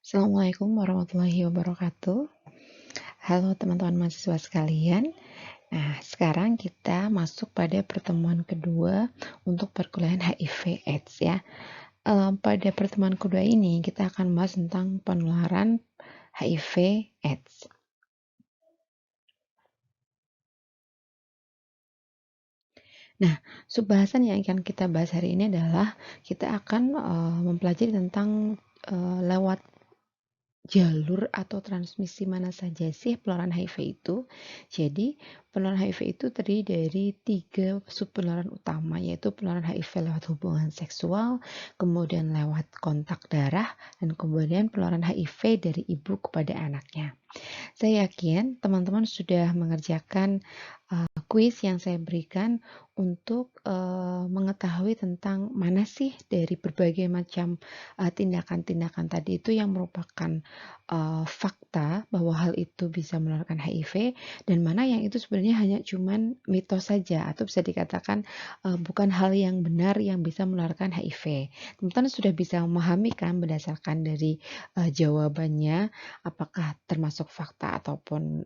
Assalamualaikum warahmatullahi wabarakatuh. Halo teman-teman mahasiswa sekalian. Nah, sekarang kita masuk pada pertemuan kedua untuk perkuliahan HIV/AIDS ya. Pada pertemuan kedua ini kita akan bahas tentang penularan HIV/AIDS. Nah, subbahasan yang akan kita bahas hari ini adalah kita akan mempelajari tentang lewat jalur atau transmisi mana saja sih penularan HIV itu. Jadi, penularan HIV itu terdiri dari 3 subpenularan utama, yaitu penularan HIV lewat hubungan seksual, kemudian lewat kontak darah, dan kemudian penularan HIV dari ibu kepada anaknya. Saya yakin teman-teman sudah mengerjakan kuis yang saya berikan untuk mengetahui tentang mana sih dari berbagai macam tindakan-tindakan tadi itu yang merupakan fakta bahwa hal itu bisa menularkan HIV dan mana yang itu sebenarnya hanya cuman mitos saja atau bisa dikatakan bukan hal yang benar yang bisa menularkan HIV. Teman-teman sudah bisa memahami kan berdasarkan dari jawabannya apakah termasuk fakta ataupun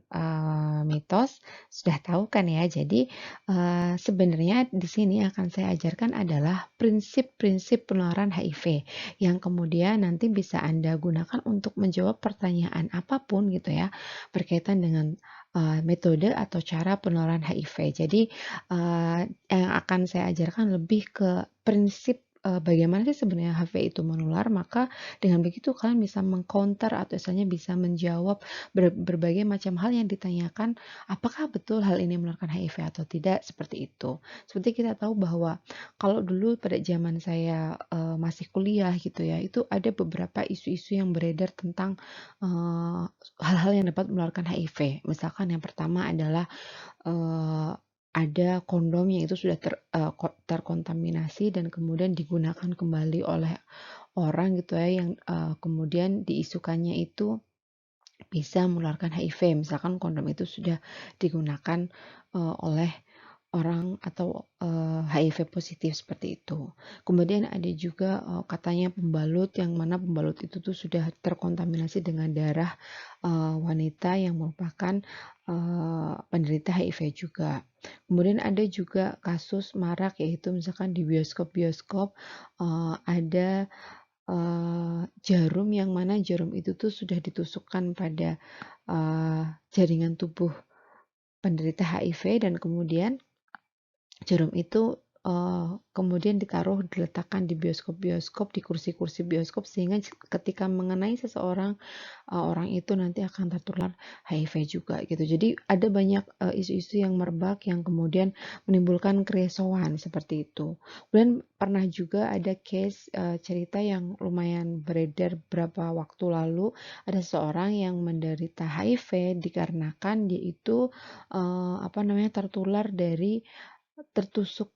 mitos, sudah tahu kan ya. Jadi sebenarnya di sini akan saya ajarkan adalah prinsip-prinsip penularan HIV yang kemudian nanti bisa Anda gunakan untuk menjawab pertanyaan apapun gitu ya berkaitan dengan metode atau cara penularan HIV. Jadi yang akan saya ajarkan lebih ke prinsip bagaimana sih sebenarnya HIV itu menular, maka dengan begitu kalian bisa mengcounter atau istilahnya bisa menjawab berbagai macam hal yang ditanyakan, apakah betul hal ini menularkan HIV atau tidak, seperti itu. Seperti kita tahu bahwa kalau dulu pada zaman saya masih kuliah gitu ya, itu ada beberapa isu-isu yang beredar tentang hal-hal yang dapat menularkan HIV. Misalkan yang pertama adalah ada kondom yang itu sudah terkontaminasi dan kemudian digunakan kembali oleh orang gitu ya yang kemudian diisukannya itu bisa menularkan HIV. Misalkan kondom itu sudah digunakan oleh orang atau HIV positif seperti itu. Kemudian ada juga katanya pembalut yang mana pembalut itu tuh sudah terkontaminasi dengan darah wanita yang merupakan penderita HIV juga. Kemudian ada juga kasus marak yaitu misalkan di bioskop-bioskop ada jarum yang mana jarum itu tuh sudah ditusukkan pada jaringan tubuh penderita HIV dan kemudian jarum itu kemudian diletakkan di bioskop-bioskop, di kursi-kursi bioskop sehingga ketika mengenai seseorang, orang itu nanti akan tertular HIV juga gitu. Jadi ada banyak isu-isu yang merebak yang kemudian menimbulkan kerisauan seperti itu. Kemudian pernah juga ada case cerita yang lumayan beredar beberapa waktu lalu, ada seseorang yang menderita HIV dikarenakan dia itu tertular dari tertusuk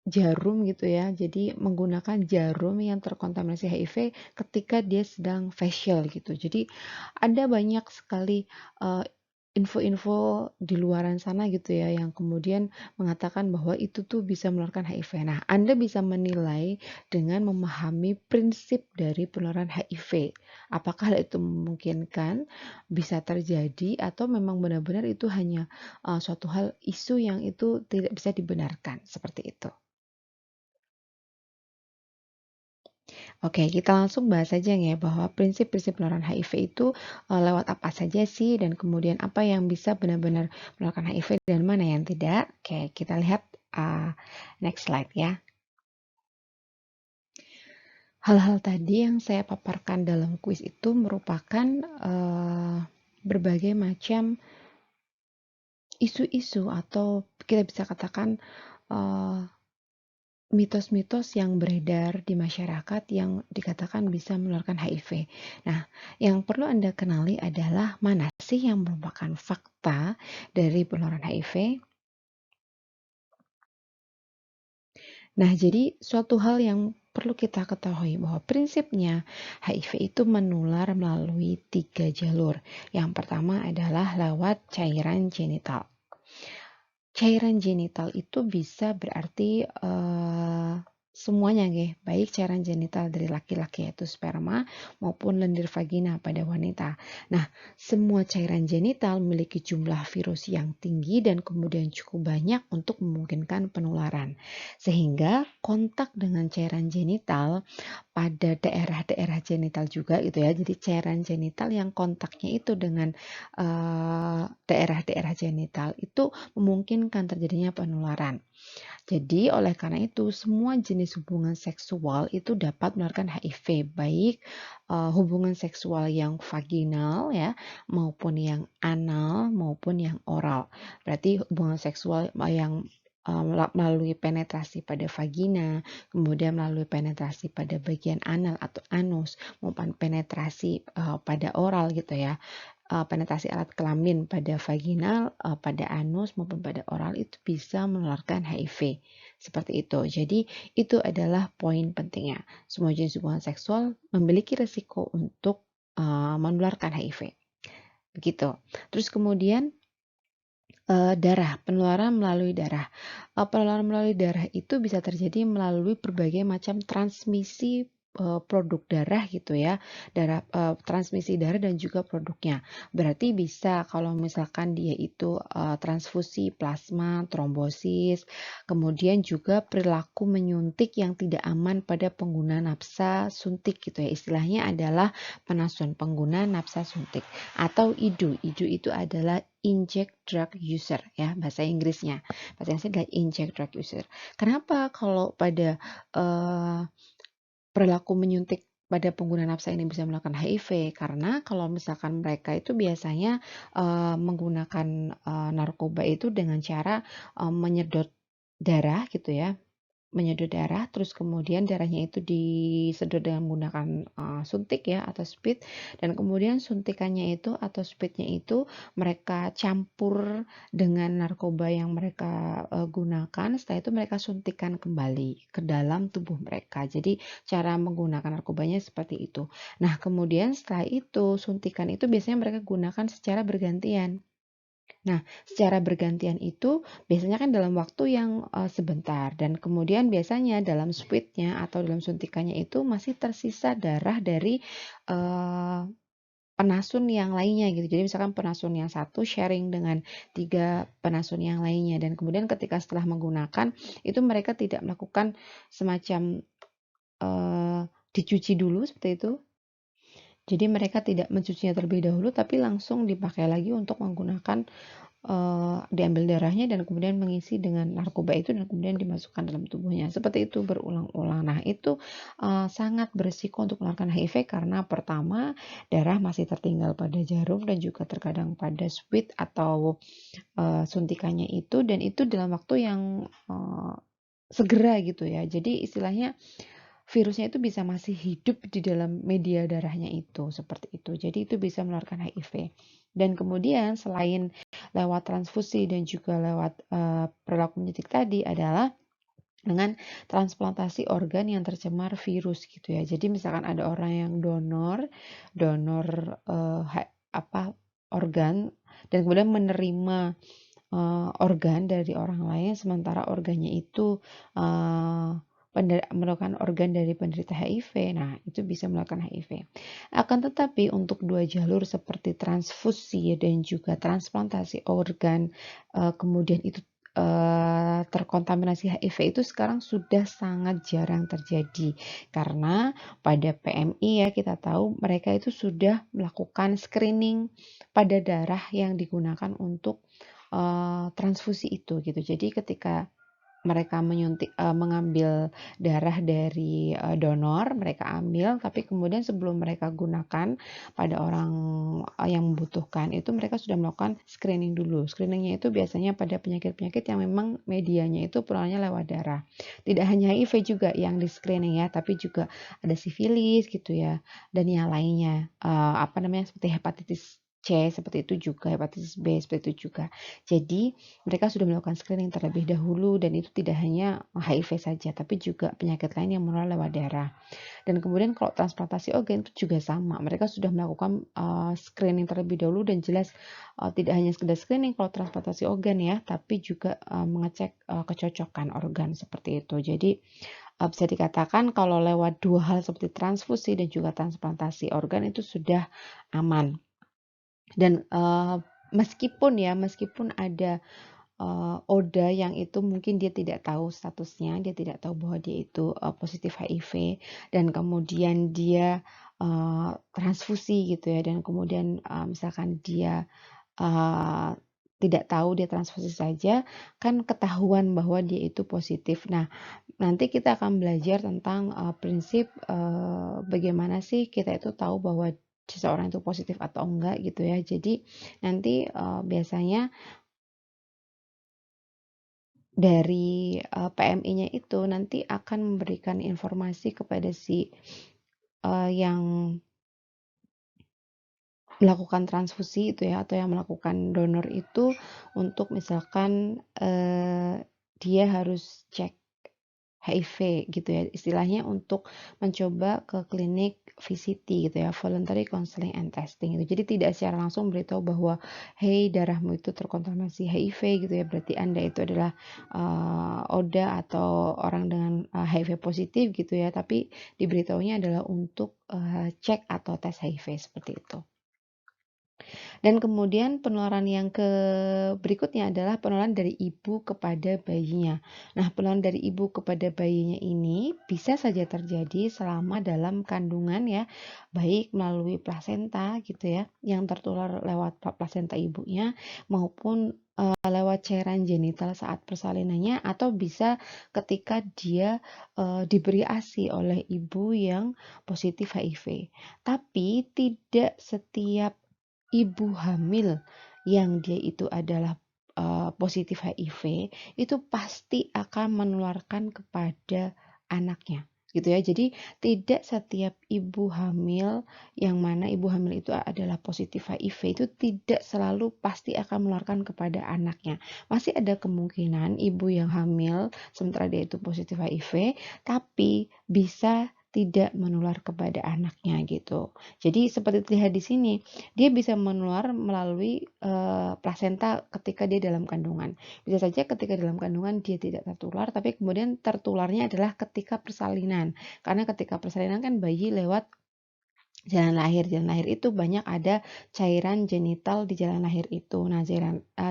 jarum gitu ya. Jadi menggunakan jarum yang terkontaminasi HIV ketika dia sedang facial gitu. Jadi ada banyak sekali info-info di luaran sana gitu ya yang kemudian mengatakan bahwa itu tuh bisa menularkan HIV. Nah, Anda bisa menilai dengan memahami prinsip dari penularan HIV. Apakah hal itu memungkinkan, bisa terjadi atau memang benar-benar itu hanya suatu hal isu yang itu tidak bisa dibenarkan seperti itu. Oke, kita langsung bahas saja ya bahwa prinsip-prinsip penularan HIV itu lewat apa saja sih dan kemudian apa yang bisa benar-benar menularkan HIV dan mana yang tidak. Oke, kita lihat next slide ya. Hal-hal tadi yang saya paparkan dalam kuis itu merupakan berbagai macam isu-isu atau kita bisa katakan mitos-mitos yang beredar di masyarakat yang dikatakan bisa menularkan HIV. Nah, yang perlu Anda kenali adalah mana sih yang merupakan fakta dari penularan HIV. Nah, jadi suatu hal yang perlu kita ketahui bahwa prinsipnya HIV itu menular melalui 3 jalur. Yang pertama adalah lewat cairan genital. Cairan genital itu bisa berarti semuanya nggih, baik cairan genital dari laki-laki yaitu sperma maupun lendir vagina pada wanita. Nah, semua cairan genital memiliki jumlah virus yang tinggi dan kemudian cukup banyak untuk memungkinkan penularan. Sehingga kontak dengan cairan genital pada daerah-daerah genital juga gitu ya. Jadi cairan genital yang kontaknya itu dengan daerah-daerah genital itu memungkinkan terjadinya penularan. Jadi, oleh karena itu, semua jenis hubungan seksual itu dapat menularkan HIV, baik hubungan seksual yang vaginal ya, maupun yang anal, maupun yang oral. Berarti hubungan seksual yang melalui penetrasi pada vagina, kemudian melalui penetrasi pada bagian anal atau anus, maupun penetrasi pada oral gitu ya. Penetrasi alat kelamin pada vaginal, pada anus maupun pada oral itu bisa menularkan HIV. Seperti itu. Jadi itu adalah poin pentingnya. Semua jenis hubungan seksual memiliki risiko untuk menularkan HIV. Begitu. Terus kemudian darah, penularan melalui darah. Penularan melalui darah itu bisa terjadi melalui berbagai macam transmisi produk darah gitu ya, transmisi darah dan juga produknya. Berarti bisa kalau misalkan dia itu transfusi plasma, trombosis, kemudian juga perilaku menyuntik yang tidak aman pada pengguna nafsa suntik gitu ya. Istilahnya adalah penasun pengguna nafsa suntik atau IDU. IDU itu adalah inject drug user ya, bahasa Inggrisnya. Bahasa Inggrisnya adalah inject drug user. Kenapa kalau pada perilaku menyuntik pada pengguna nafsa ini bisa melakukan HIV? Karena kalau misalkan mereka itu biasanya menggunakan narkoba itu dengan cara menyedot darah gitu ya, menyedot darah, terus kemudian darahnya itu disedot dengan menggunakan suntik ya atau speed, dan kemudian suntikannya itu atau speednya itu mereka campur dengan narkoba yang mereka gunakan. Setelah itu mereka suntikan kembali ke dalam tubuh mereka. Jadi cara menggunakan narkobanya seperti itu. Nah, kemudian setelah itu suntikan itu biasanya mereka gunakan secara bergantian. Nah, secara bergantian itu biasanya kan dalam waktu yang sebentar, dan kemudian biasanya dalam spuitnya atau dalam suntikannya itu masih tersisa darah dari penasun yang lainnya gitu. Jadi misalkan penasun yang satu sharing dengan 3 penasun yang lainnya, dan kemudian ketika setelah menggunakan itu mereka tidak melakukan semacam dicuci dulu seperti itu. Jadi mereka tidak mencucinya terlebih dahulu tapi langsung dipakai lagi untuk menggunakan diambil darahnya dan kemudian mengisi dengan narkoba itu dan kemudian dimasukkan dalam tubuhnya. Seperti itu berulang-ulang. Nah, itu sangat berisiko untuk menularkan HIV karena pertama, darah masih tertinggal pada jarum dan juga terkadang pada spuit atau suntikannya itu, dan itu dalam waktu yang segera gitu ya. Jadi istilahnya virusnya itu bisa masih hidup di dalam media darahnya itu, seperti itu. Jadi itu bisa menularkan HIV. Dan kemudian selain lewat transfusi dan juga lewat perilaku menyuntik tadi adalah dengan transplantasi organ yang tercemar virus gitu ya. Jadi misalkan ada orang yang donor organ dan kemudian menerima organ dari orang lain sementara organnya itu merupakan organ dari penderita HIV. Nah, itu bisa melakukan HIV. Akan tetapi untuk dua jalur seperti transfusi dan juga transplantasi organ kemudian itu terkontaminasi HIV itu sekarang sudah sangat jarang terjadi karena pada PMI ya kita tahu mereka itu sudah melakukan screening pada darah yang digunakan untuk transfusi itu gitu. Jadi ketika mereka mengambil darah dari donor, mereka ambil, tapi kemudian sebelum mereka gunakan pada orang yang membutuhkan itu mereka sudah melakukan screening dulu. Screeningnya itu biasanya pada penyakit-penyakit yang memang medianya itu penularannya lewat darah. Tidak hanya HIV juga yang di screening ya, tapi juga ada sifilis gitu ya, dan yang lainnya seperti hepatitis C seperti itu juga, hepatitis B seperti itu juga. Jadi mereka sudah melakukan screening terlebih dahulu dan itu tidak hanya HIV saja tapi juga penyakit lain yang menular lewat darah. Dan kemudian kalau transplantasi organ itu juga sama. Mereka sudah melakukan screening terlebih dahulu dan jelas tidak hanya sekedar screening kalau transplantasi organ ya, tapi juga mengecek kecocokan organ seperti itu. Jadi bisa dikatakan kalau lewat dua hal seperti transfusi dan juga transplantasi organ itu sudah aman. Dan, meskipun ada ODA yang itu mungkin dia tidak tahu statusnya, dia tidak tahu bahwa dia itu, positif HIV dan kemudian dia, transfusi gitu ya dan kemudian, misalkan dia, eee, tidak tahu dia transfusi saja, kan ketahuan bahwa dia itu positif. Nah, nanti kita akan belajar tentang, prinsip, bagaimana sih kita itu tahu bahwa seseorang itu positif atau enggak gitu ya. Jadi nanti, biasanya dari, PMI-nya itu nanti akan memberikan informasi kepada si, yang melakukan transfusi itu ya, atau yang melakukan donor itu untuk misalkan, dia harus cek HIV gitu ya, istilahnya untuk mencoba ke klinik VCT gitu ya, Voluntary Counseling and Testing itu. Jadi tidak secara langsung beritahu bahwa, "Hey, darahmu itu terkontaminasi HIV," gitu ya, berarti Anda itu adalah, ODA atau orang dengan, HIV positif gitu ya, tapi diberitahunya adalah untuk, cek atau tes HIV seperti itu. Dan kemudian penularan yang berikutnya adalah penularan dari ibu kepada bayinya. Nah, penularan dari ibu kepada bayinya ini bisa saja terjadi selama dalam kandungan ya, baik melalui plasenta gitu ya, yang tertular lewat plasenta ibunya maupun lewat cairan genital saat persalinannya atau bisa ketika dia diberi ASI oleh ibu yang positif HIV. Tapi tidak setiap ibu hamil yang dia itu adalah, positif HIV, itu pasti akan menularkan kepada anaknya, gitu ya. Jadi tidak setiap ibu hamil, yang mana ibu hamil itu adalah positif HIV itu tidak selalu pasti akan menularkan kepada anaknya. Masih ada kemungkinan ibu yang hamil sementara dia itu positif HIV, tapi bisa tidak menular kepada anaknya gitu. Jadi seperti terlihat di sini, dia bisa menular melalui, plasenta ketika dia dalam kandungan. Bisa saja ketika dalam kandungan dia tidak tertular, tapi kemudian tertularnya adalah ketika persalinan. Karena ketika persalinan kan bayi lewat jalan lahir itu banyak ada cairan genital di jalan lahir itu. Nah,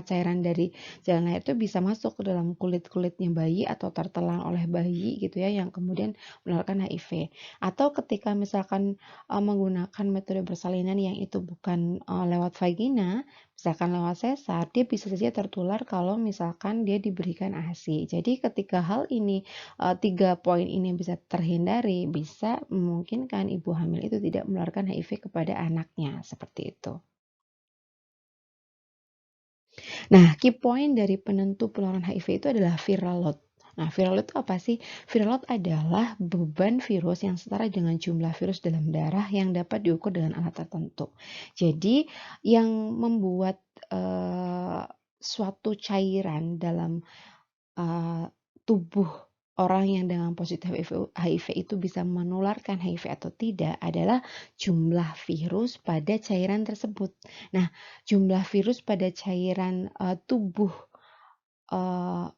cairan dari jalan lahir itu bisa masuk ke dalam kulit-kulitnya bayi atau tertelan oleh bayi gitu ya, yang kemudian menularkan HIV. Atau ketika misalkan, menggunakan metode persalinan yang itu bukan, lewat vagina, misalkan lewat sesar, dia bisa saja tertular kalau misalkan dia diberikan ASI. Jadi ketika hal ini 3 poin ini bisa terhindari, bisa memungkinkan ibu hamil itu tidak menularkan HIV kepada anaknya, seperti itu. Nah, key point dari penentu penularan HIV itu adalah viral load. Nah, viral load itu apa sih? Viral load adalah beban virus yang setara dengan jumlah virus dalam darah yang dapat diukur dengan alat tertentu. Jadi, yang membuat suatu cairan dalam tubuh orang yang dengan positif HIV itu bisa menularkan HIV atau tidak adalah jumlah virus pada cairan tersebut. Nah, jumlah virus pada cairan tubuh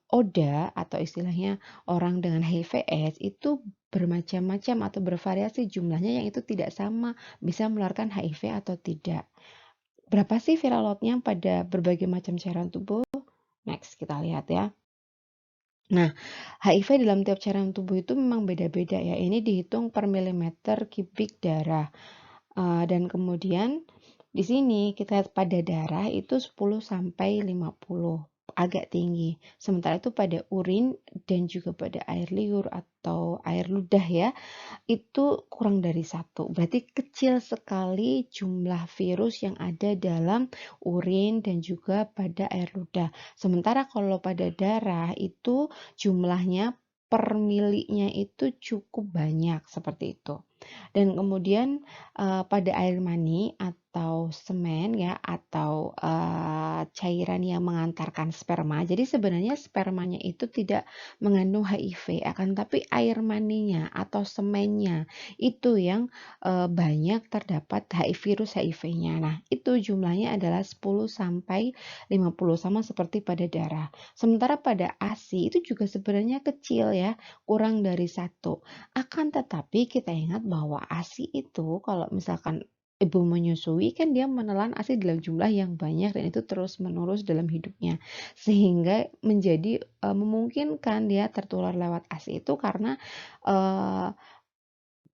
ODA atau istilahnya orang dengan HIV/AIDS itu bermacam-macam atau bervariasi jumlahnya yang itu tidak sama, bisa menularkan HIV atau tidak. Berapa sih viral load-nya pada berbagai macam cairan tubuh? Next, kita lihat ya. Nah, HIV dalam tiap cairan tubuh itu memang beda-beda ya. Ini dihitung per milimeter kubik darah. Dan kemudian di sini kita lihat pada darah itu 10 sampai 50, agak tinggi. Sementara itu pada urin dan juga pada air liur atau air ludah ya, itu kurang dari 1. Berarti kecil sekali jumlah virus yang ada dalam urin dan juga pada air ludah. Sementara kalau pada darah itu jumlahnya per milinya itu cukup banyak seperti itu. Dan kemudian pada air mani atau semen ya, atau cairan yang mengantarkan sperma. Jadi sebenarnya spermanya itu tidak mengandung HIV, akan tapi air maninya atau semennya itu yang banyak terdapat virus HIV-nya. Nah, itu jumlahnya adalah 10 sampai 50, sama seperti pada darah. Sementara pada ASI itu juga sebenarnya kecil ya, kurang dari 1. Akan tetapi kita ingat bahwa ASI itu kalau misalkan ibu menyusui kan dia menelan ASI dalam jumlah yang banyak dan itu terus-menerus dalam hidupnya. Sehingga menjadi memungkinkan dia tertular lewat ASI itu karena eh,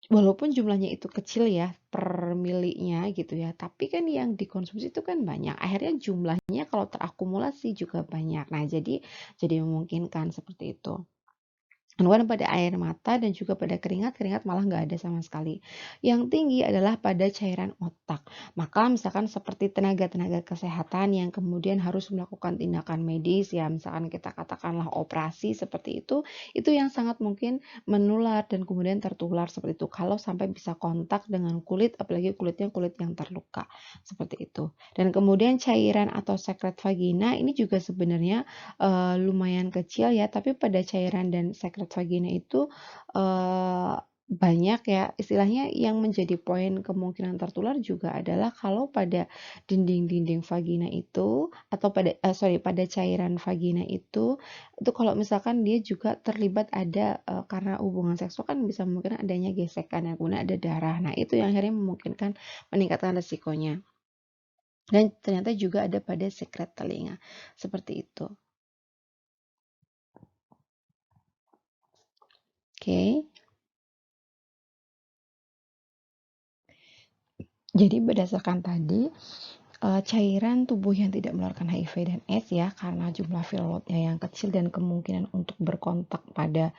walaupun jumlahnya itu kecil ya per milinya gitu ya, tapi kan yang dikonsumsi itu kan banyak. Akhirnya jumlahnya kalau terakumulasi juga banyak. Nah, jadi memungkinkan seperti itu. Keluhan pada air mata dan juga pada keringat, keringat malah nggak ada sama sekali. Yang tinggi adalah pada cairan otak. Maka misalkan seperti tenaga-tenaga kesehatan yang kemudian harus melakukan tindakan medis, ya misalkan kita katakanlah operasi seperti itu yang sangat mungkin menular dan kemudian tertular seperti itu. Kalau sampai bisa kontak dengan kulit, apalagi kulitnya kulit yang terluka, seperti itu. Dan kemudian cairan atau sekret vagina ini juga sebenarnya lumayan kecil ya, tapi pada cairan dan sekret vagina itu banyak ya, istilahnya yang menjadi poin kemungkinan tertular juga adalah kalau pada dinding-dinding vagina itu atau pada cairan vagina itu kalau misalkan dia juga terlibat ada karena hubungan seksual kan bisa mungkin adanya gesekan yang kemudian ada darah. Nah, itu yang akhirnya memungkinkan meningkatkan resikonya. Dan ternyata juga ada pada sekret telinga. Seperti itu. Oke. Jadi berdasarkan tadi, cairan tubuh yang tidak menularkan HIV dan AIDS ya, karena jumlah viral load-nya yang kecil dan kemungkinan untuk berkontak pada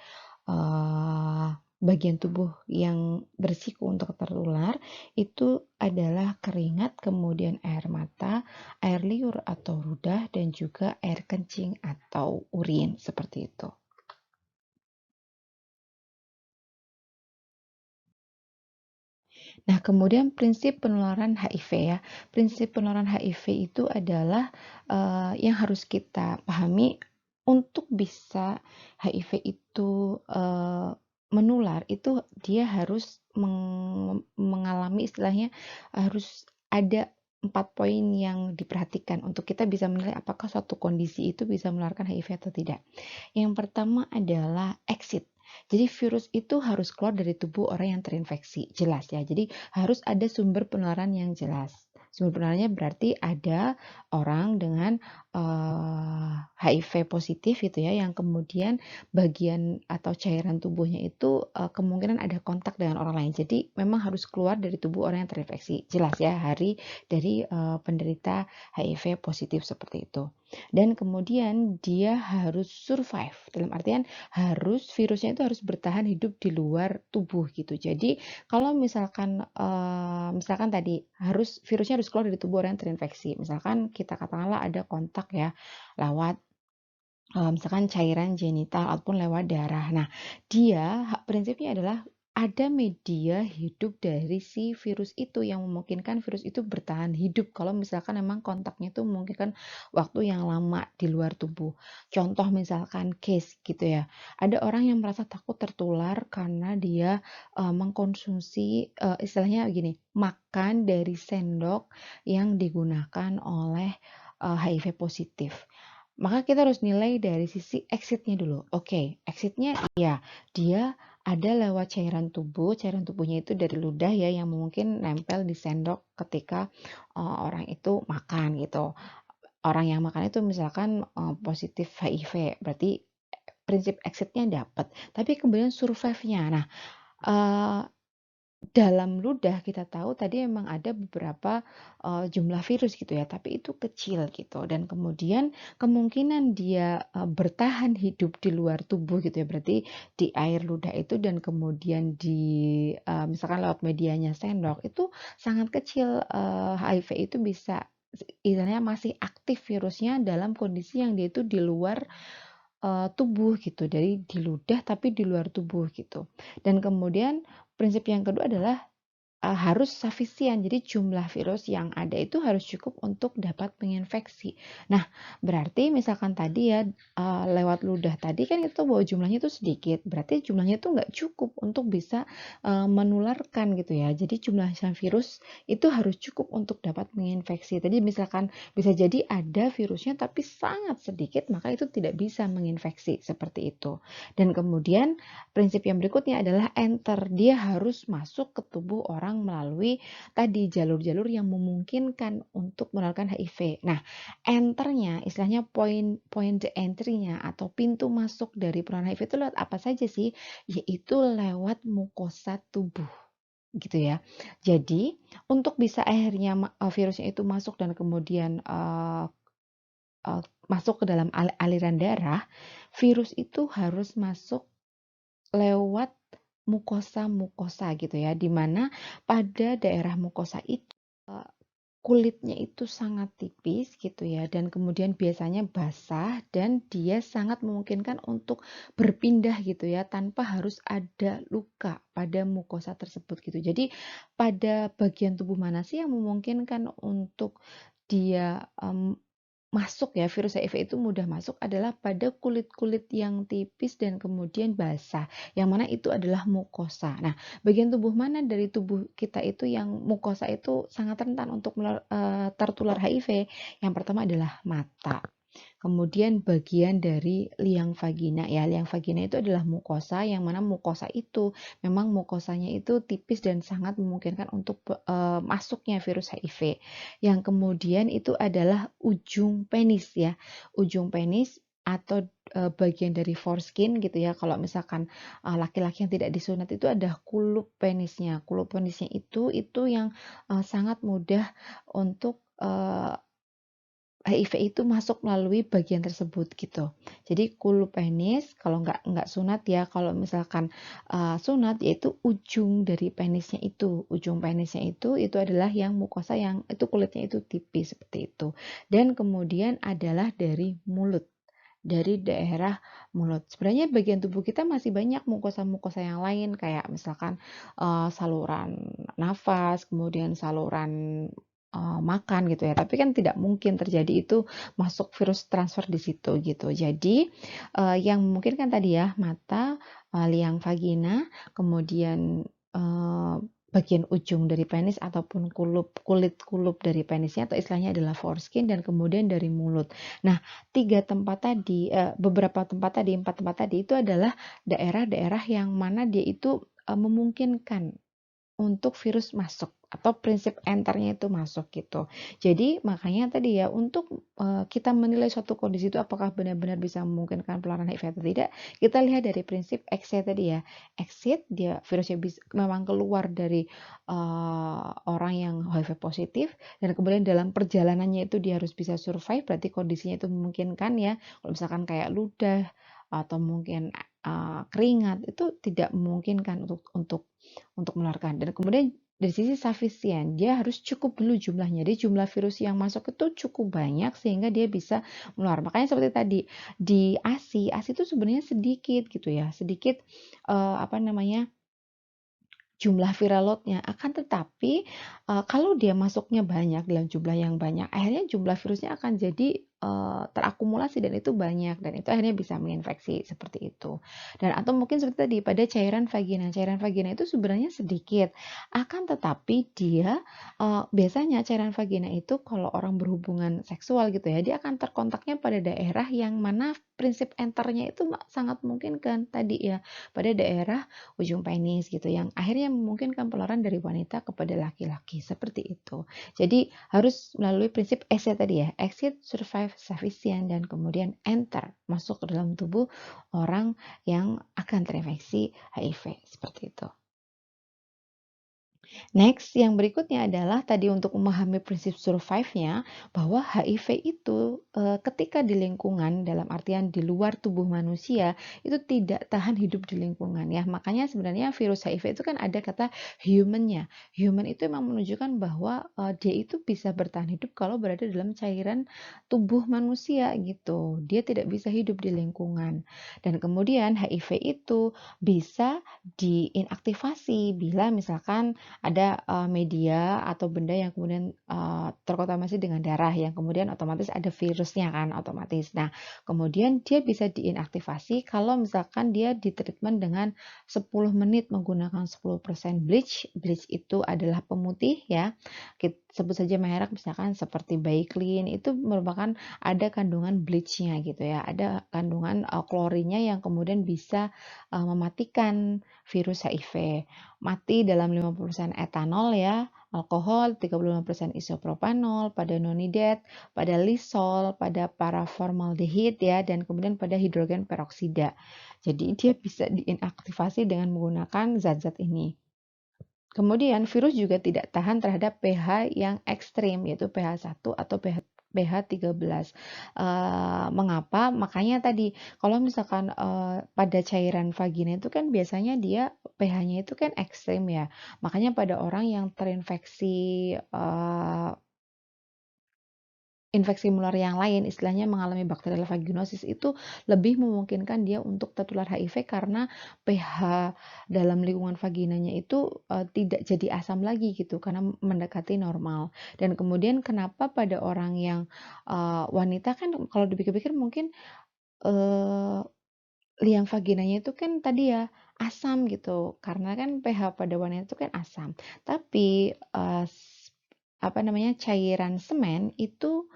bagian tubuh yang berisiko untuk tertular, itu adalah keringat, kemudian air mata, air liur atau ludah, dan juga air kencing atau urin, seperti itu. Nah, kemudian prinsip penularan HIV ya. Prinsip penularan HIV itu adalah yang harus kita pahami untuk bisa HIV itu menular itu dia harus mengalami istilahnya harus ada 4 poin yang diperhatikan untuk kita bisa menilai apakah suatu kondisi itu bisa menularkan HIV atau tidak. Yang pertama adalah exit. Jadi virus itu harus keluar dari tubuh orang yang terinfeksi, jelas ya. Jadi harus ada sumber penularan yang jelas. Sumber penularannya berarti ada orang dengan HIV positif gitu ya, yang kemudian bagian atau cairan tubuhnya itu kemungkinan ada kontak dengan orang lain. Jadi memang harus keluar dari tubuh orang yang terinfeksi, jelas ya, dari penderita HIV positif seperti itu. Dan kemudian dia harus survive, dalam artian virusnya itu harus bertahan hidup di luar tubuh gitu. Jadi kalau misalkan tadi virusnya harus keluar dari tubuh orang yang terinfeksi. Misalkan kita katakanlah ada kontak ya lewat misalkan cairan genital ataupun lewat darah. Nah, prinsipnya adalah ada media hidup dari si virus itu yang memungkinkan virus itu bertahan hidup kalau misalkan memang kontaknya itu memungkinkan waktu yang lama di luar tubuh. Contoh misalkan case gitu ya. Ada orang yang merasa takut tertular karena dia mengkonsumsi istilahnya gini, makan dari sendok yang digunakan oleh HIV positif. Maka kita harus nilai dari sisi exit-nya dulu. Oke, exit-nya iya, dia ada lewat cairan tubuhnya itu dari ludah ya yang mungkin nempel di sendok ketika orang itu makan gitu. Orang yang makan itu misalkan positif HIV, berarti prinsip exit-nya dapat. Tapi kemudian survive-nya. Nah, eh, dalam ludah kita tahu tadi memang ada beberapa jumlah virus gitu ya, tapi itu kecil gitu. Dan kemudian kemungkinan dia bertahan hidup di luar tubuh gitu ya, berarti di air ludah itu dan kemudian misalkan lewat medianya sendok itu sangat kecil. HIV itu bisa istilahnya masih aktif virusnya dalam kondisi yang dia itu di luar tubuh gitu, dari di ludah tapi di luar tubuh gitu. Dan kemudian prinsip yang kedua adalah harus sufisien. Jadi jumlah virus yang ada itu harus cukup untuk dapat menginfeksi. Nah, berarti misalkan tadi ya, lewat ludah tadi kan itu bahwa jumlahnya itu sedikit, berarti jumlahnya itu nggak cukup untuk bisa, menularkan gitu ya. Jadi jumlah virus itu harus cukup untuk dapat menginfeksi. Tadi misalkan bisa jadi ada virusnya tapi sangat sedikit, maka itu tidak bisa menginfeksi, seperti itu. Dan kemudian prinsip yang berikutnya adalah enter. Dia harus masuk ke tubuh orang melalui tadi jalur-jalur yang memungkinkan untuk menularkan HIV. Nah, enternya, istilahnya point entry-nya atau pintu masuk dari penularan HIV itu lewat apa saja sih? Yaitu lewat mukosa tubuh gitu ya. Jadi, untuk bisa akhirnya virusnya itu masuk dan kemudian masuk ke dalam aliran darah, virus itu harus masuk lewat mukosa-mukosa gitu ya, di mana pada daerah mukosa itu kulitnya itu sangat tipis gitu ya, dan kemudian biasanya basah dan dia sangat memungkinkan untuk berpindah gitu ya, tanpa harus ada luka pada mukosa tersebut gitu. Jadi pada bagian tubuh mana sih yang memungkinkan untuk dia masuk ya, virus HIV itu mudah masuk adalah pada kulit-kulit yang tipis dan kemudian basah, yang mana itu adalah mukosa. Nah, bagian tubuh mana dari tubuh kita itu yang mukosa itu sangat rentan untuk tertular HIV? Yang pertama adalah mata. Kemudian bagian dari liang vagina ya, liang vagina itu adalah mukosa yang mana mukosa itu memang mukosanya itu tipis dan sangat memungkinkan untuk masuknya virus HIV. Yang kemudian itu adalah ujung penis ya, ujung penis atau bagian dari foreskin gitu ya. Kalau misalkan laki-laki yang tidak disunat itu ada kulup penisnya. Kulup penisnya itu yang sangat mudah untuk HIV itu masuk melalui bagian tersebut gitu. Jadi kulup penis kalau nggak sunat ya, kalau misalkan sunat yaitu ujung dari penisnya itu. Ujung penisnya itu adalah yang mukosa yang itu kulitnya itu tipis seperti itu. Dan kemudian adalah dari mulut. Dari daerah mulut. Sebenarnya bagian tubuh kita masih banyak mukosa-mukosa yang lain kayak misalkan saluran nafas, kemudian saluran makan gitu ya. Tapi kan tidak mungkin terjadi itu masuk virus transfer di situ gitu. Jadi yang mungkin kan tadi ya mata, liang vagina, kemudian bagian ujung dari penis ataupun kulit kulup dari penisnya atau istilahnya adalah foreskin dan kemudian dari mulut. Nah, 3 tempat tadi, beberapa tempat tadi, 4 tempat tadi itu adalah daerah-daerah yang mana dia itu memungkinkan untuk virus masuk atau prinsip enternya itu masuk gitu. Jadi makanya tadi ya untuk kita menilai suatu kondisi itu apakah benar-benar bisa memungkinkan penularan HIV atau tidak, kita lihat dari prinsip exit tadi ya. Exit dia virusnya memang keluar dari orang yang HIV positif dan kemudian dalam perjalanannya itu dia harus bisa survive berarti kondisinya itu memungkinkan ya. Kalau misalkan kayak ludah atau mungkin keringat itu tidak memungkinkan untuk menularkan. Dan kemudian dari sisi sufficient, dia harus cukup dulu jumlahnya. Jadi jumlah virus yang masuk itu cukup banyak sehingga dia bisa menular. Makanya seperti tadi di ASI itu sebenarnya sedikit gitu ya, sedikit apa namanya jumlah viral load-nya. Akan tetapi kalau dia masuknya banyak dalam jumlah yang banyak, akhirnya jumlah virusnya akan jadi terakumulasi dan itu banyak dan itu akhirnya bisa menginfeksi seperti itu. Dan atau mungkin seperti tadi pada cairan vagina. Cairan vagina itu sebenarnya sedikit. Akan tetapi dia biasanya cairan vagina itu kalau orang berhubungan seksual gitu ya, dia akan terkontaknya pada daerah yang mana prinsip enternya itu sangat mungkin kan tadi ya pada daerah ujung penis gitu yang akhirnya memungkinkan penularan dari wanita kepada laki-laki seperti itu. Jadi harus melalui prinsip exit tadi ya, exit, survive, sufficient dan kemudian enter masuk ke dalam tubuh orang yang akan terinfeksi HIV seperti itu. Next, yang berikutnya adalah tadi untuk memahami prinsip survive-nya bahwa HIV itu ketika di lingkungan dalam artian di luar tubuh manusia itu tidak tahan hidup di lingkungan ya. Makanya sebenarnya virus HIV itu kan ada kata human-nya. Human itu memang menunjukkan bahwa dia itu bisa bertahan hidup kalau berada dalam cairan tubuh manusia gitu. Dia tidak bisa hidup di lingkungan. Dan kemudian HIV itu bisa diinaktivasi bila misalkan ada media atau benda yang kemudian terkontaminasi dengan darah yang kemudian otomatis ada virusnya kan otomatis. Nah, kemudian dia bisa diinaktivasi kalau misalkan dia ditreatment dengan 10 menit menggunakan 10% bleach. Bleach itu adalah pemutih ya. Kita sebut saja merek misalkan seperti Baeclin, itu merupakan ada kandungan bleachnya gitu ya. Ada kandungan klorinnya yang kemudian bisa mematikan virus HIV. Mati dalam 50% etanol ya, alkohol 35% isopropanol, pada nonidet, pada lisol, pada paraformaldehyde ya, dan kemudian pada hidrogen peroksida. Jadi dia bisa diinaktivasi dengan menggunakan zat-zat ini. Kemudian virus juga tidak tahan terhadap pH yang ekstrim, yaitu pH 1 atau pH 13. Mengapa? Makanya tadi kalau misalkan pada cairan vagina itu kan biasanya dia pH-nya itu kan ekstrim ya. Makanya pada orang yang terinfeksi infeksi menular yang lain, istilahnya mengalami bakterial vaginosis, itu lebih memungkinkan dia untuk tertular HIV karena pH dalam lingkungan vaginanya itu tidak jadi asam lagi gitu, karena mendekati normal. Dan kemudian kenapa pada orang yang wanita kan kalau dipikir-pikir mungkin uh, liang vaginanya itu kan tadi ya asam gitu, karena kan pH pada wanita itu kan asam. Tapi apa namanya cairan semen itu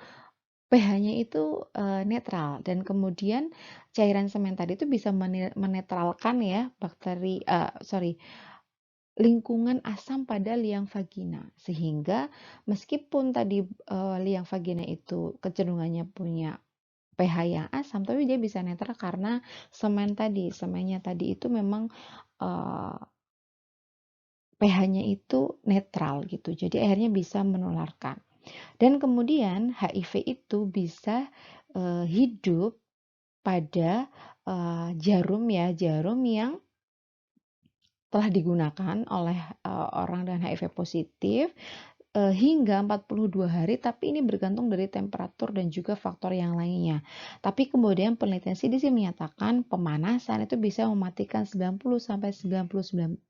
pH-nya itu netral dan kemudian cairan semen tadi itu bisa menetralkan ya lingkungan asam pada liang vagina. Sehingga meskipun tadi liang vagina itu kecenderungannya punya pH yang asam, tapi dia bisa netral karena semennya tadi itu memang pH-nya itu netral gitu. Jadi akhirnya bisa menularkan. Dan kemudian HIV itu bisa hidup pada jarum ya, jarum yang telah digunakan oleh orang dengan HIV positif hingga 42 hari, tapi ini bergantung dari temperatur dan juga faktor yang lainnya. Tapi kemudian penelitian CDC menyatakan pemanasan itu bisa mematikan 90-99%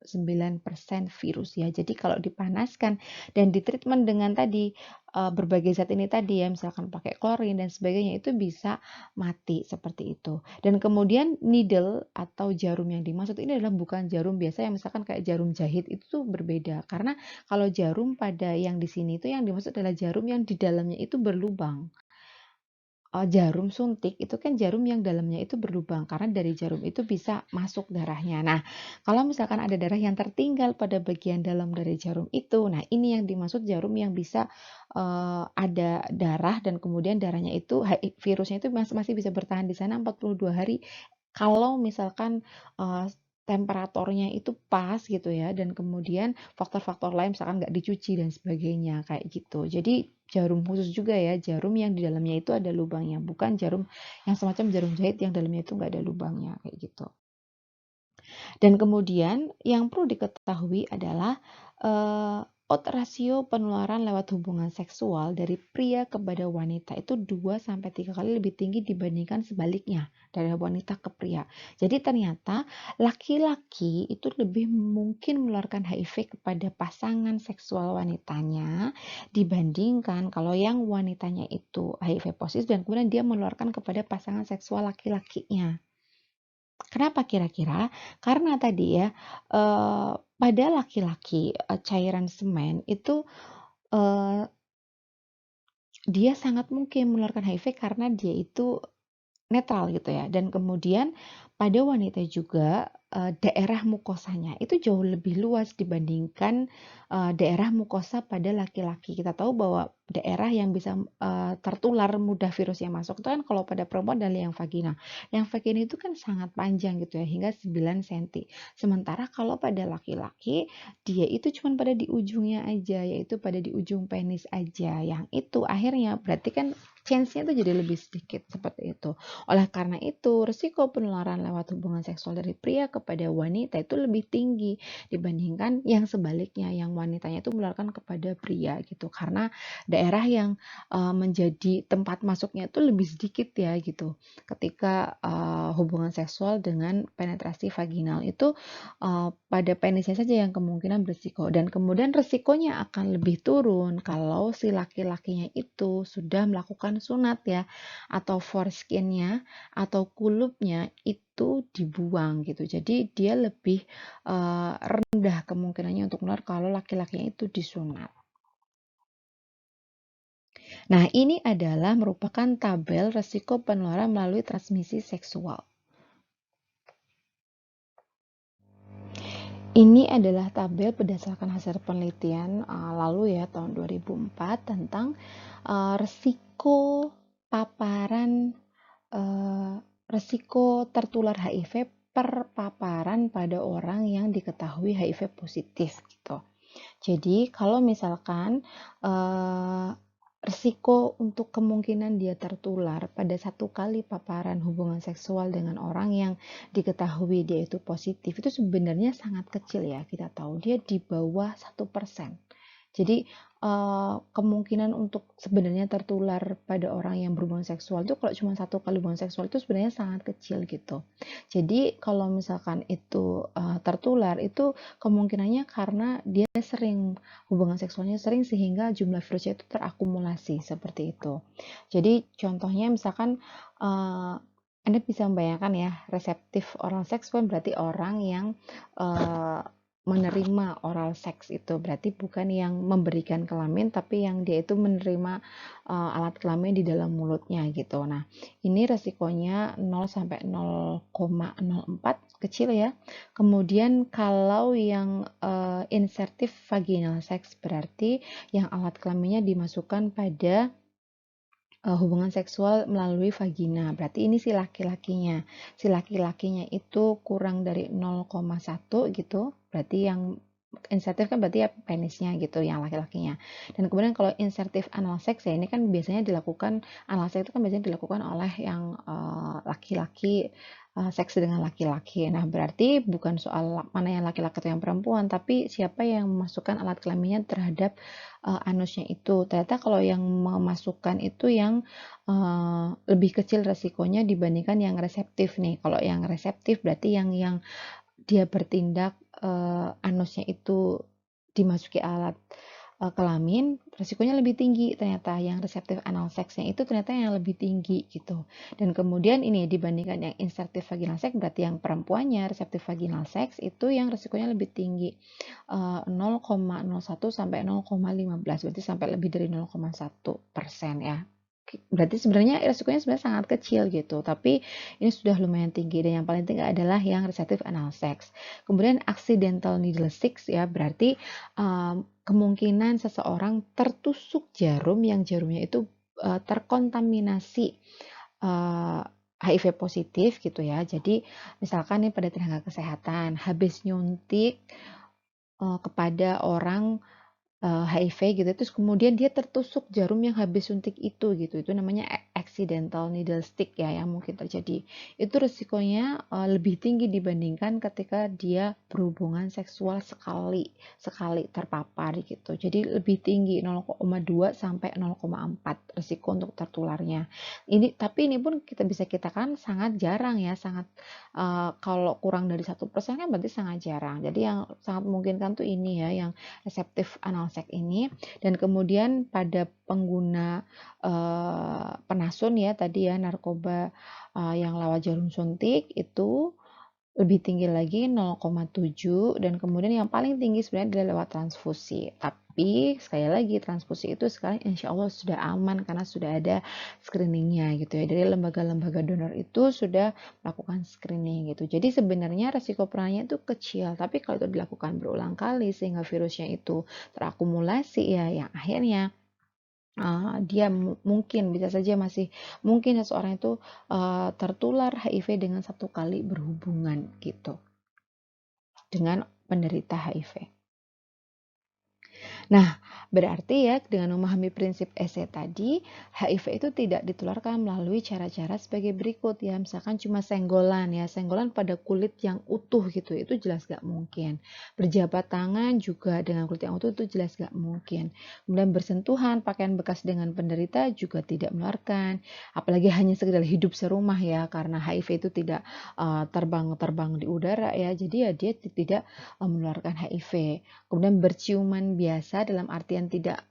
virus ya. Jadi kalau dipanaskan dan ditreatment dengan tadi berbagai zat ini tadi ya, misalkan pakai klorin dan sebagainya, itu bisa mati seperti itu. Dan kemudian needle atau jarum yang dimaksud ini adalah bukan jarum biasa yang misalkan kayak jarum jahit, itu tuh berbeda. Karena kalau jarum pada yang di sini itu yang dimaksud adalah jarum yang di dalamnya itu berlubang. Jarum suntik itu kan jarum yang dalamnya itu berlubang karena dari jarum itu bisa masuk darahnya. Nah, kalau misalkan ada darah yang tertinggal pada bagian dalam dari jarum itu, nah ini yang dimaksud jarum yang bisa ada darah dan kemudian darahnya itu virusnya itu masih bisa bertahan di sana 42 hari kalau misalkan temperaturnya itu pas gitu ya dan kemudian faktor-faktor lain misalkan nggak dicuci dan sebagainya kayak gitu. Jadi jarum khusus juga ya, jarum yang di dalamnya itu ada lubangnya, bukan jarum yang semacam jarum jahit yang dalamnya itu nggak ada lubangnya kayak gitu. Dan kemudian yang perlu diketahui adalah odd ratio penularan lewat hubungan seksual dari pria kepada wanita itu 2-3 kali lebih tinggi dibandingkan sebaliknya dari wanita ke pria. Jadi ternyata laki-laki itu lebih mungkin menularkan HIV kepada pasangan seksual wanitanya dibandingkan kalau yang wanitanya itu HIV positif dan kemudian dia menularkan kepada pasangan seksual laki-lakinya. Kenapa kira-kira? Karena tadi ya, pada laki-laki, cairan semen itu, eee, dia sangat mungkin menularkan HIV karena dia itu netral gitu ya dan kemudian pada wanita juga, daerah mukosanya itu jauh lebih luas dibandingkan, daerah mukosa pada laki-laki. Kita tahu bahwa daerah yang bisa, tertular mudah virus yang masuk itu kan kalau pada perempuan adalah yang vagina. Yang vagina itu kan sangat panjang gitu ya hingga 9 senti. Sementara kalau pada laki-laki, dia itu cuman pada di ujungnya aja, yaitu pada di ujung penis aja. Yang itu akhirnya berarti kan chance-nya itu jadi lebih sedikit seperti itu. Oleh karena itu, risiko penularan lewat hubungan seksual dari pria kepada wanita itu lebih tinggi dibandingkan yang sebaliknya, yang wanitanya itu menularkan kepada pria gitu. Karena daerah yang menjadi tempat masuknya itu lebih sedikit ya gitu. Ketika hubungan seksual dengan penetrasi vaginal itu pada penisnya saja yang kemungkinan berisiko, dan kemudian risikonya akan lebih turun kalau si laki-lakinya itu sudah melakukan sunat ya, atau foreskin-nya atau kulupnya itu dibuang gitu. Jadi dia lebih rendah kemungkinannya untuk menular kalau laki-lakinya itu disunat. Nah, ini adalah merupakan tabel resiko penularan melalui transmisi seksual. Ini adalah tabel berdasarkan hasil penelitian lalu ya tahun 2004 tentang resiko paparan resiko tertular HIV per paparan pada orang yang diketahui HIV positif gitu. Jadi kalau misalkan risiko untuk kemungkinan dia tertular pada satu kali paparan hubungan seksual dengan orang yang diketahui dia itu positif itu sebenarnya sangat kecil ya, kita tahu dia di bawah 1%. Jadi kemungkinan untuk sebenarnya tertular pada orang yang berhubungan seksual itu kalau cuma satu kali hubungan seksual itu sebenarnya sangat kecil gitu. Jadi kalau misalkan itu tertular itu kemungkinannya karena dia sering hubungan seksualnya sering sehingga jumlah virusnya itu terakumulasi seperti itu. Jadi contohnya misalkan Anda bisa membayangkan ya, reseptif oral seks kan berarti orang yang menerima oral seks, itu berarti bukan yang memberikan kelamin tapi yang dia itu menerima alat kelamin di dalam mulutnya gitu. Nah, ini resikonya 0 sampai 0,04 kecil ya. Kemudian kalau yang insertif vaginal sex berarti yang alat kelaminnya dimasukkan pada hubungan seksual melalui vagina. Berarti ini si laki-lakinya. Si laki-lakinya itu kurang dari 0,1 gitu. Berarti yang insertif kan berarti ya penisnya gitu yang laki-lakinya. Dan kemudian kalau insertif anal seks ya ini kan biasanya dilakukan, anal seks itu kan biasanya dilakukan oleh yang laki-laki seks dengan laki-laki. Nah, berarti bukan soal mana yang laki-laki atau yang perempuan, tapi siapa yang memasukkan alat kelaminnya terhadap anusnya itu. Ternyata kalau yang memasukkan itu yang lebih kecil resikonya dibandingkan yang reseptif nih. Kalau yang reseptif berarti yang dia bertindak anusnya itu dimasuki alat kelamin, resikonya lebih tinggi ternyata. Yang reseptif anal seksnya itu ternyata yang lebih tinggi gitu. Dan kemudian ini dibandingkan yang insertif vaginal seks berarti yang perempuannya reseptif vaginal seks itu yang resikonya lebih tinggi, 0,01 sampai 0,15, berarti sampai lebih dari 0,1% ya. Berarti sebenarnya resikonya sebenarnya sangat kecil gitu, tapi ini sudah lumayan tinggi. Dan yang paling tinggi adalah yang reseptif anal sex. Kemudian accidental needle sticks ya, berarti kemungkinan seseorang tertusuk jarum yang jarumnya itu terkontaminasi HIV positif gitu ya. Jadi misalkan nih pada tenaga kesehatan habis nyuntik kepada orang HIV gitu, terus kemudian dia tertusuk jarum yang habis suntik itu gitu, itu namanya accidental needle stick ya yang mungkin terjadi. Itu resikonya lebih tinggi dibandingkan ketika dia berhubungan seksual sekali terpapar gitu. Jadi lebih tinggi 0,2 sampai 0,4 resiko untuk tertularnya. Tapi ini pun kita katakan sangat jarang ya, sangat kalau kurang dari 1% kan berarti sangat jarang. Jadi yang sangat memungkinkan tuh ini ya, yang reseptif anal seks ini. Dan kemudian pada pengguna penasun ya tadi ya, narkoba yang lewat jarum suntik itu lebih tinggi lagi 0,7, dan kemudian yang paling tinggi sebenarnya adalah lewat transfusi. Tapi sekali lagi transfusi itu sekarang insya Allah sudah aman karena sudah ada screeningnya gitu ya. Dari lembaga-lembaga donor itu sudah melakukan screening gitu. Jadi sebenarnya resiko penularannya itu kecil, tapi kalau itu dilakukan berulang kali sehingga virusnya itu terakumulasi ya, yang akhirnya dia mungkin bisa saja masih mungkin seseorang itu tertular HIV dengan satu kali berhubungan gitu dengan penderita HIV. Nah, Berarti ya, dengan memahami prinsip ESE tadi, HIV itu tidak ditularkan melalui cara-cara sebagai berikut ya. Misalkan cuma senggolan ya, senggolan pada kulit yang utuh gitu, itu jelas gak mungkin. Berjabat tangan juga dengan kulit yang utuh itu jelas gak mungkin. Kemudian bersentuhan, pakaian bekas dengan penderita juga tidak menularkan. Apalagi hanya sekedar hidup serumah ya, karena HIV itu tidak terbang-terbang di udara ya, jadi ya dia tidak menularkan HIV. Kemudian berciuman biasa dalam artian tidak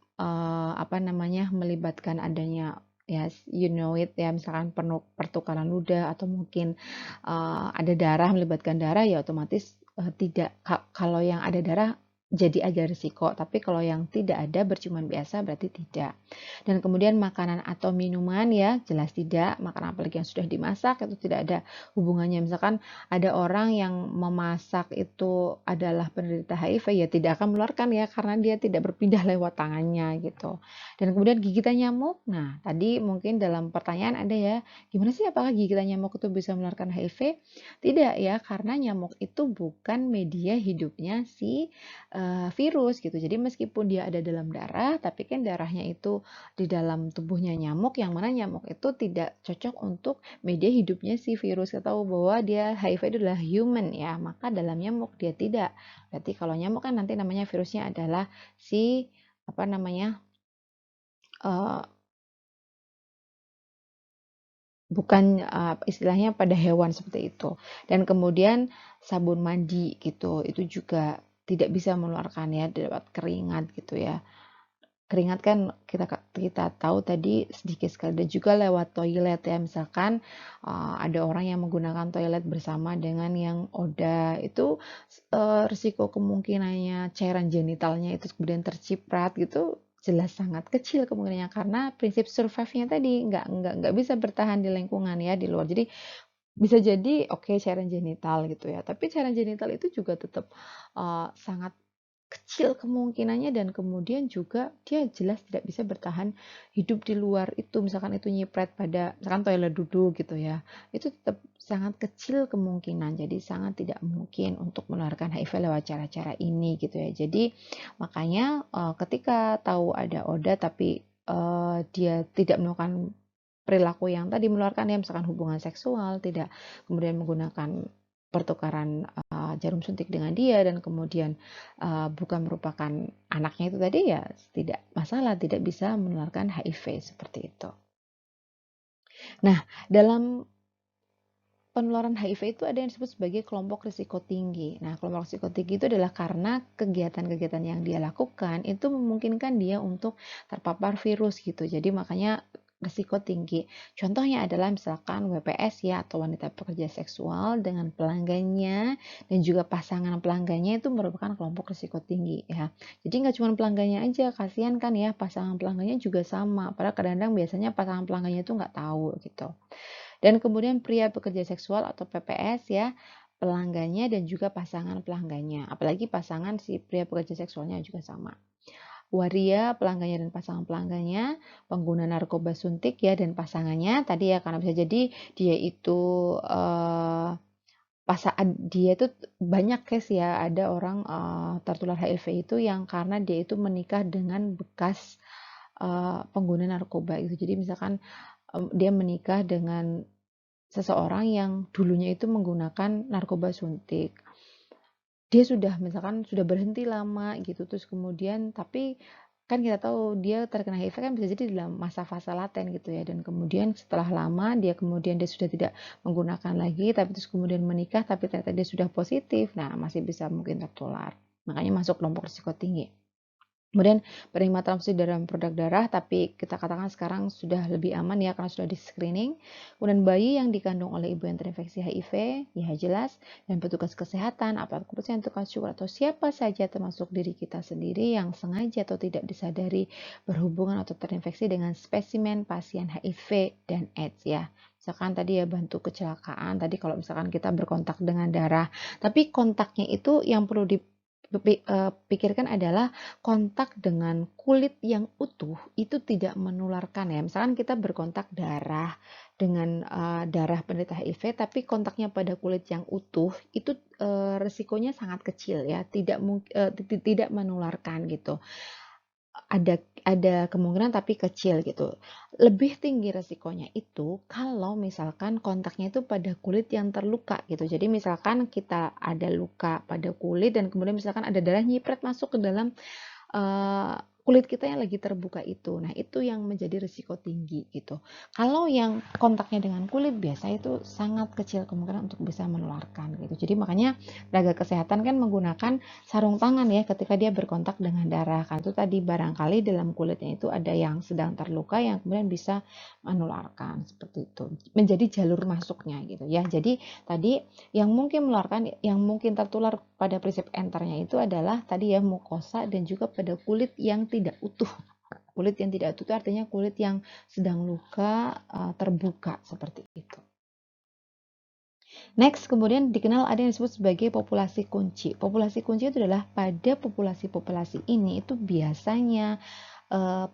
melibatkan adanya ya you know it ya, misalkan pertukaran ludah atau mungkin ada darah, melibatkan darah ya otomatis tidak. Kalau yang ada darah jadi ada risiko, tapi kalau yang tidak ada berciuman biasa berarti tidak. Dan kemudian makanan atau minuman ya jelas tidak, makanan apalagi yang sudah dimasak itu tidak ada hubungannya. Misalkan ada orang yang memasak itu adalah penderita HIV ya tidak akan menularkan ya, karena dia tidak berpindah lewat tangannya gitu. Dan kemudian gigitan nyamuk, nah tadi mungkin dalam pertanyaan ada ya, gimana sih apakah gigitan nyamuk itu bisa menularkan HIV? Tidak ya, karena nyamuk itu bukan media hidupnya si virus gitu. Jadi meskipun dia ada dalam darah, tapi kan darahnya itu di dalam tubuhnya nyamuk, yang mana nyamuk itu tidak cocok untuk media hidupnya si virus. Kita tahu bahwa dia HIV itu adalah human ya, maka dalam nyamuk dia tidak. Berarti kalau nyamuk kan nanti namanya virusnya adalah si uh, bukan istilahnya pada hewan seperti itu. Dan kemudian sabun mandi gitu, itu juga tidak bisa menularkan ya lewat keringat gitu ya. Keringat kan kita tahu tadi sedikit sekali, dan juga lewat toilet ya, misalkan ada orang yang menggunakan toilet bersama dengan yang ODA itu risiko kemungkinannya cairan genitalnya itu kemudian terciprat gitu jelas sangat kecil kemungkinannya, karena prinsip survive-nya tadi nggak bisa bertahan di lingkungan ya di luar. Jadi bisa jadi oke, cairan genital gitu ya, tapi cairan genital itu juga tetap sangat kecil kemungkinannya, dan kemudian juga dia jelas tidak bisa bertahan hidup di luar itu. Misalkan itu nyiprat pada misalkan toilet duduk gitu ya, itu tetap sangat kecil kemungkinan, jadi sangat tidak mungkin untuk menularkan HIV lewat cara-cara ini gitu ya. Jadi makanya ketika tahu ada ODA tapi dia tidak melakukan perilaku yang tadi menularkan ya, misalkan hubungan seksual, tidak kemudian menggunakan pertukaran jarum suntik dengan dia, dan kemudian bukan merupakan anaknya itu tadi ya tidak masalah, tidak bisa menularkan HIV seperti itu. Nah, dalam penularan HIV itu ada yang disebut sebagai kelompok risiko tinggi. Nah, kelompok risiko tinggi itu adalah karena kegiatan-kegiatan yang dia lakukan itu memungkinkan dia untuk terpapar virus gitu. Jadi makanya risiko tinggi. Contohnya adalah misalkan WPS ya, atau wanita pekerja seksual dengan pelanggannya dan juga pasangan pelanggannya itu merupakan kelompok risiko tinggi ya. Jadi nggak cuma pelanggannya aja, kasihan kan ya, pasangan pelanggannya juga sama. Padahal kadang-kadang biasanya pasangan pelanggannya itu nggak tahu gitu. Dan kemudian pria pekerja seksual atau PPS ya, pelanggannya dan juga pasangan pelanggannya. Apalagi pasangan si pria pekerja seksualnya juga sama. Waria, pelanggannya dan pasangan pelanggannya, pengguna narkoba suntik ya dan pasangannya tadi ya, karena bisa jadi dia itu dia itu banyak case ya, ada orang tertular HIV itu yang karena dia itu menikah dengan bekas pengguna narkoba itu. Jadi misalkan dia menikah dengan seseorang yang dulunya itu menggunakan narkoba suntik. Dia sudah misalkan sudah berhenti lama gitu, terus kemudian tapi kan kita tahu dia terkena HIV kan bisa jadi dalam masa fase laten gitu ya, dan kemudian setelah lama dia sudah tidak menggunakan lagi, tapi terus kemudian menikah tapi ternyata dia sudah positif, nah masih bisa mungkin tertular, makanya masuk kelompok risiko tinggi. Kemudian penerima transfusi dalam produk darah, tapi kita katakan sekarang sudah lebih aman ya karena sudah di screening. Kemudian bayi yang dikandung oleh ibu yang terinfeksi HIV, ya jelas, dan petugas kesehatan, aparat kepolisian, tukang cukur, atau siapa saja termasuk diri kita sendiri yang sengaja atau tidak disadari berhubungan atau terinfeksi dengan spesimen pasien HIV dan AIDS ya. Misalkan tadi ya bantu kecelakaan, tadi kalau misalkan kita berkontak dengan darah, tapi kontaknya itu yang perlu dipikirkan adalah kontak dengan kulit yang utuh itu tidak menularkan ya. Misalkan kita berkontak darah dengan darah penderita HIV, tapi kontaknya pada kulit yang utuh itu resikonya sangat kecil ya, tidak menularkan gitu. ada kemungkinan tapi kecil gitu. Lebih tinggi resikonya itu kalau misalkan kontaknya itu pada kulit yang terluka gitu. Jadi misalkan kita ada luka pada kulit dan kemudian misalkan ada darah nyiprat masuk ke dalam kulit kita yang lagi terbuka itu. Nah, itu yang menjadi risiko tinggi gitu. Kalau yang kontaknya dengan kulit biasa itu sangat kecil kemungkinan untuk bisa menularkan gitu. Jadi makanya tenaga kesehatan kan menggunakan sarung tangan ya ketika dia berkontak dengan darah. Kan itu tadi barangkali dalam kulitnya itu ada yang sedang terluka yang kemudian bisa menularkan seperti itu. Menjadi jalur masuknya gitu ya. Jadi tadi yang mungkin menularkan, yang mungkin tertular pada prinsip enternya itu adalah tadi ya mukosa dan juga pada kulit yang tidak utuh. Kulit yang tidak utuh itu artinya kulit yang sedang luka, terbuka seperti itu. Next, kemudian dikenal ada yang disebut sebagai populasi kunci. Populasi kunci itu adalah pada populasi-populasi ini itu biasanya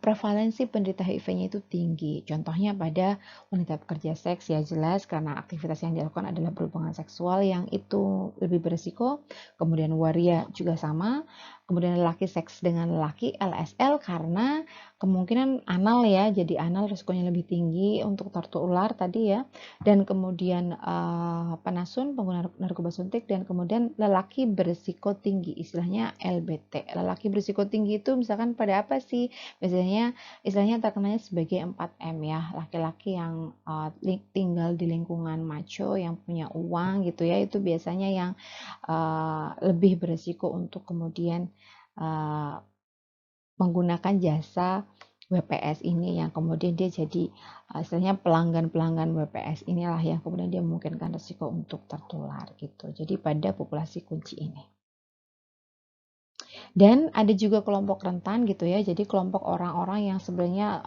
prevalensi penderita HIV-nya itu tinggi. Contohnya pada wanita pekerja seks ya jelas karena aktivitas yang dilakukan adalah berhubungan seksual yang itu lebih berisiko. Kemudian waria juga sama. Kemudian lelaki seks dengan lelaki LSL karena kemungkinan anal ya, jadi anal risikonya lebih tinggi untuk tertular tadi ya. Dan kemudian panasun, pengguna narkoba suntik, dan kemudian lelaki berisiko tinggi, istilahnya LBT. Lelaki berisiko tinggi itu misalkan pada apa sih? Biasanya istilahnya terkenalnya sebagai 4M ya, laki-laki yang tinggal di lingkungan macho yang punya uang gitu ya, itu biasanya yang lebih berisiko untuk kemudian menggunakan jasa WPS ini yang kemudian dia jadi istilahnya pelanggan-pelanggan WPS inilah yang kemudian dia memungkinkan risiko untuk tertular gitu. Jadi pada populasi kunci ini. Dan ada juga kelompok rentan gitu ya. Jadi kelompok orang-orang yang sebenarnya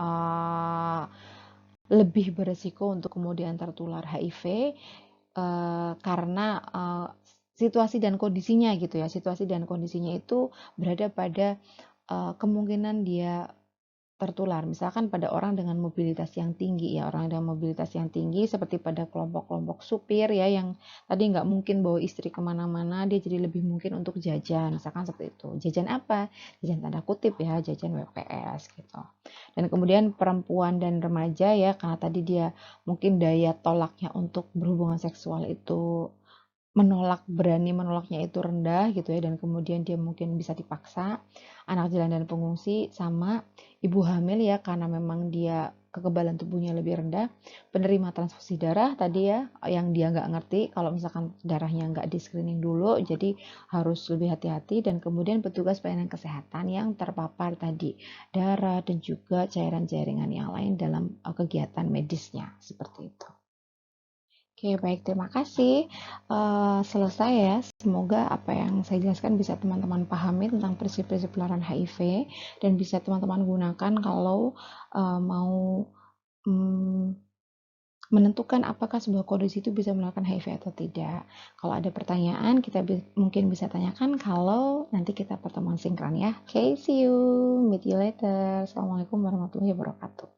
lebih beresiko untuk kemudian tertular HIV karena situasi dan kondisinya gitu ya. Situasi dan kondisinya itu berada pada kemungkinan dia tertular. Misalkan pada orang dengan mobilitas yang tinggi ya, orang dengan mobilitas yang tinggi seperti pada kelompok-kelompok supir ya yang tadi nggak mungkin bawa istri kemana-mana, dia jadi lebih mungkin untuk jajan, misalkan seperti itu. Jajan apa? Jajan tanda kutip ya, jajan WPS gitu. Dan kemudian perempuan dan remaja ya, karena tadi dia mungkin daya tolaknya untuk berhubungan seksual itu berani menolaknya itu rendah gitu ya, dan kemudian dia mungkin bisa dipaksa. Anak jalan dan pengungsi sama ibu hamil ya karena memang dia kekebalan tubuhnya lebih rendah. Penerima transfusi darah tadi ya yang dia nggak ngerti kalau misalkan darahnya nggak di screening dulu, jadi harus lebih hati-hati. Dan kemudian petugas pelayanan kesehatan yang terpapar tadi darah dan juga cairan jaringan yang lain dalam kegiatan medisnya seperti itu. Oke, baik. Terima kasih. Selesai ya. Semoga apa yang saya jelaskan bisa teman-teman pahami tentang prinsip-prinsip penularan HIV dan bisa teman-teman gunakan kalau mau menentukan apakah sebuah kondisi itu bisa menularkan HIV atau tidak. Kalau ada pertanyaan, kita mungkin bisa tanyakan kalau nanti kita pertemuan sinkron ya. Oke, see you. Meet you later. Assalamualaikum warahmatullahi wabarakatuh.